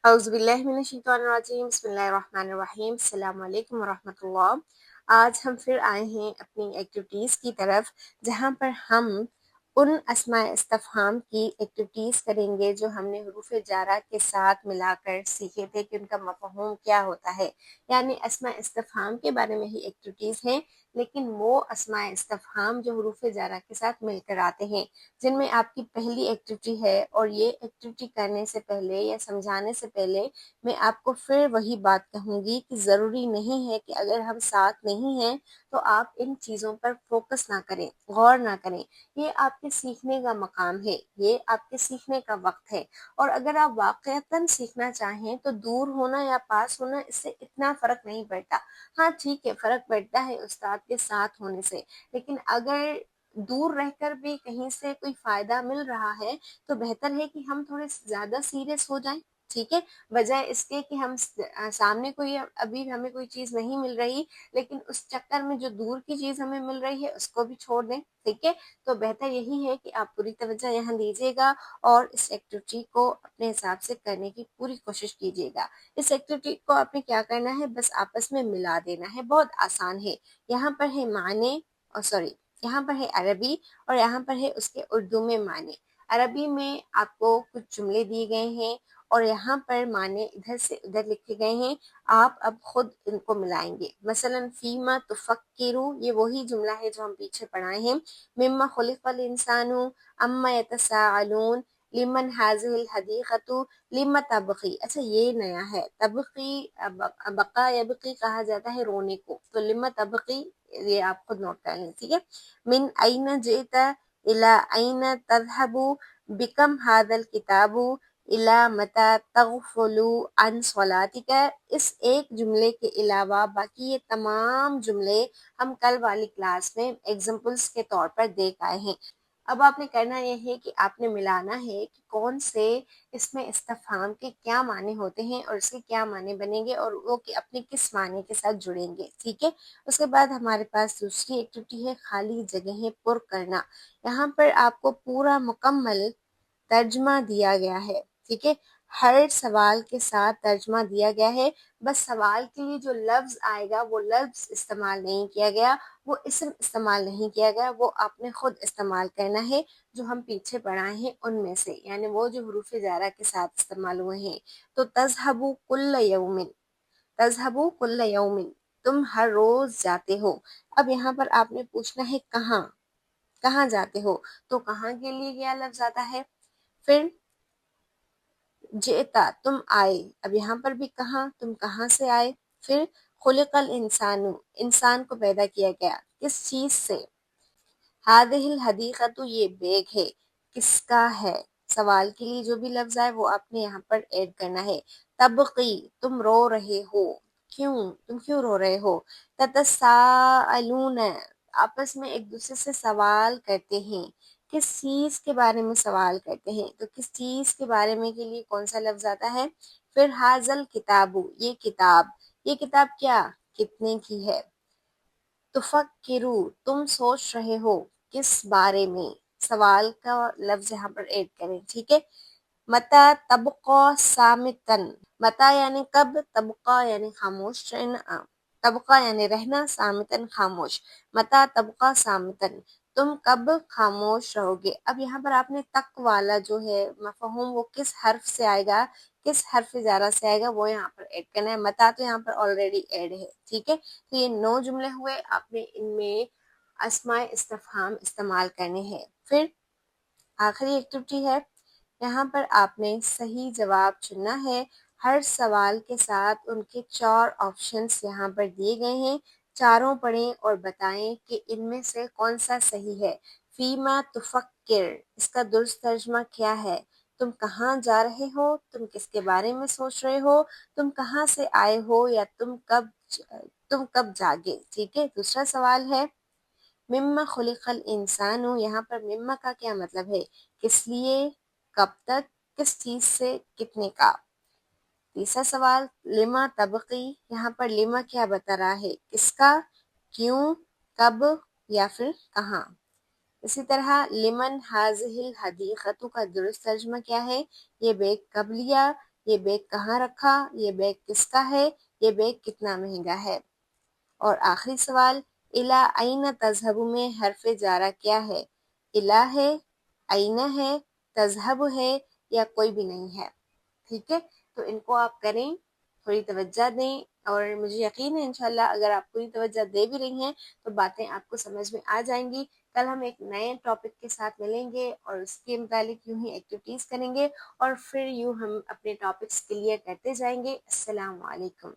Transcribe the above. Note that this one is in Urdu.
اعوذ باللہ من الشیطان الرجیم بسم اللہ الرحمن الرحیم السلام علیکم ورحمۃ اللہ۔ آج ہم پھر آئے ہیں اپنی ایکٹیویٹیز کی طرف، جہاں پر ہم ان اسماء استفہام کی ایکٹیویٹیز کریں گے جو ہم نے حروف جارہ کے ساتھ ملا کر سیکھے تھے کہ ان کا مفہوم کیا ہوتا ہے۔ یعنی اسماء استفہام کے بارے میں ہی ایکٹیویٹیز ہیں، لیکن وہ اسماء استفہام جو حروف جارہ کے ساتھ مل کر آتے ہیں، جن میں آپ کی پہلی ایکٹیویٹی ہے۔ اور یہ ایکٹیویٹی کرنے سے پہلے یا سمجھانے سے پہلے میں آپ کو پھر وہی بات کہوں گی کہ ضروری نہیں ہے کہ اگر ہم ساتھ نہیں ہیں تو آپ ان چیزوں پر فوکس نہ کریں، غور نہ کریں۔ یہ آپ کے سیکھنے کا مقام ہے، یہ آپ کے سیکھنے کا وقت ہے، اور اگر آپ واقعتاً سیکھنا چاہیں تو دور ہونا یا پاس ہونا اس سے اتنا فرق نہیں پڑتا۔ ہاں ٹھیک ہے، فرق پڑتا ہے استاد کے ساتھ ہونے سے، لیکن اگر دور رہ کر بھی کہیں سے کوئی فائدہ مل رہا ہے تو بہتر ہے کہ ہم تھوڑے زیادہ سیریس ہو جائیں، ٹھیک ہے، بجائے اس کے کہ ہم سامنے کوئی ابھی ہمیں کوئی چیز نہیں مل رہی، لیکن اس چکر میں جو دور کی چیز ہمیں مل رہی ہے اس کو بھی چھوڑ دیں، ٹھیک ہے۔ تو بہتر یہی ہے کہ آپ پوری توجہ یہاں دیجیے گا اور اس ایکٹیویٹی کو اپنے حساب سے کرنے کی پوری کوشش کیجیے گا۔ اس ایکٹیویٹی کو آپ نے کیا کرنا ہے، بس آپس میں ملا دینا ہے، بہت آسان ہے۔ یہاں پر ہے معنی، یہاں پر ہے عربی اور یہاں پر ہے اس کے اردو میں معنی۔ عربی میں آپ کو کچھ جملے دیے گئے ہیں اور یہاں پر معنی ادھر سے ادھر لکھے گئے ہیں، آپ اب خود ان کو ملائیں گے۔ مثلا فیما تفکرو، یہ وہی جملہ ہے جو ہم پیچھے پڑھائے ہیں۔ مما خلق الانسان، اما یتساءلون، لمن هذه الحدیقۃ، لم تبغی۔ اچھا یہ نیا ہے، تبغی، بقا یبقی کہا جاتا ہے رونے کو، تو لم تبغی یہ آپ خود نوٹ کر لیں، ٹھیک ہے۔ من این جئت الی این تذهب، بکم هذا الکتاب، الی متی تغفل عن صلاتک۔ اس ایک جملے کے علاوہ باقی یہ تمام جملے ہم کل والی کلاس میں ایگزامپلس کے طور پر دیکھ آئے ہیں۔ اب آپ نے کرنا یہ ہے کہ آپ نے ملانا ہے کہ کون سے اس میں استفہام کے کیا معنی ہوتے ہیں اور اس کے کیا معنی بنیں گے اور وہ کہ اپنے کس معنی کے ساتھ جڑیں گے، ٹھیک ہے۔ اس کے بعد ہمارے پاس دوسری ایکٹیویٹی ہے خالی جگہیں پر کرنا۔ یہاں پر آپ کو پورا مکمل ترجمہ دیا گیا ہے، ٹھیک ہے، ہر سوال کے ساتھ ترجمہ دیا گیا ہے۔ بس سوال کے لیے جو لفظ آئے گا وہ لفظ استعمال نہیں کیا گیا، وہ اسم استعمال نہیں کیا گیا، وہ آپ نے خود استعمال کرنا ہے جو ہم پیچھے پڑھائے ہیں ان میں سے، یعنی وہ جو حروف جارہ کے ساتھ استعمال ہوئے ہیں۔ تو تذهب کل یوم، تذهب کل یوم، تم ہر روز جاتے ہو۔ اب یہاں پر آپ نے پوچھنا ہے کہاں، کہاں جاتے ہو، تو کہاں کے لیے کیا لفظ آتا ہے، پھر جئتا تم آئے، اب یہاں پر بھی کہاں، تم کہاں سے آئے، پھر خلق الانسان، انسان کو پیدا کیا گیا، کس چیز سے، هذه الحدیقۃ، یہ بیگ ہے، کس کا ہے، سوال کے لیے جو بھی لفظ آئے وہ آپ نے یہاں پر ایڈ کرنا ہے۔ تبقی، تم رو رہے ہو، کیوں، تم کیوں رو رہے ہو۔ تتساءلون، آپس میں ایک دوسرے سے سوال کرتے ہیں، کس چیز کے بارے میں سوال کرتے ہیں، تو کس چیز کے بارے میں کے لیے کون سا لفظ آتا ہے، پھر حاضل کتاب، یہ کتاب، یہ کتاب کیا، کتنے کی ہے۔ تفکرو، تم سوچ رہے ہو، کس بارے میں، سوال کا لفظ یہاں پر ایڈ کریں، ٹھیک ہے۔ متی تبقی صامتن، متی یعنی کب، تبقی یعنی خاموش رہنا، تبقی یعنی رہنا، صامتن خاموش، متی تبقی صامتن، تم کب خاموش رہو گے۔ اب یہاں پر آپ نے تک والا جو ہے مفہوم وہ کس حرف سے آئے گا، کس حرف جارہ سے آئے گا، وہ یہاں پر ایڈ کرنا ہے۔ متی تو یہاں پر آلریڈی ایڈ ہے، ٹھیک ہے۔ تو یہ 9 جملے ہوئے، آپ نے ان میں اسماء استفہام استعمال کرنے ہیں۔ پھر آخری ایکٹیویٹی ہے، یہاں پر آپ نے صحیح جواب چننا ہے۔ ہر سوال کے ساتھ ان کے 4 آپشنز یہاں پر دیے گئے ہیں، چاروں پڑھیں اور بتائیں کہ ان میں سے کون سا صحیح ہے۔ فیما تفکر، اس کا درست ترجمہ کیا ہے، تم کہاں جا رہے ہو، تم کس کے بارے میں سوچ رہے ہو، تم کہاں سے آئے ہو، یا تم کب جاگے، ٹھیک ہے۔ دوسرا سوال ہے مما خلق الانسان، یہاں پر مما کا کیا مطلب ہے، کس لیے، کب تک، کس چیز سے، کتنے کا۔ تیسرا سوال لما تبقی، یہاں پر لما کیا بتا رہا ہے، کس کا، کیوں، کب، یا پھر کہاں۔ اسی طرح لمن هذه الحدیقۃ کا درست ترجمہ کیا ہے، یہ بیگ کب لیا، یہ بیگ کہاں رکھا، یہ بیگ کس کا ہے، یہ بیگ کتنا مہنگا ہے۔ اور آخری سوال، الا این تذهب میں حرف جارہ کیا ہے؟ الا ہے، این ہے، تذهب ہے، یا کوئی بھی نہیں ہے۔ ٹھیک ہے، تو ان کو آپ کریں، تھوڑی توجہ دیں، اور مجھے یقین ہے انشاءاللہ اگر آپ پوری توجہ دے بھی رہی ہیں تو باتیں آپ کو سمجھ میں آ جائیں گی۔ کل ہم ایک نئے ٹاپک کے ساتھ ملیں گے اور اس کے متعلق یوں ہی ایکٹیویٹیز کریں گے، اور پھر یوں ہم اپنے ٹاپکس کلیئر کرتے جائیں گے۔ السلام علیکم۔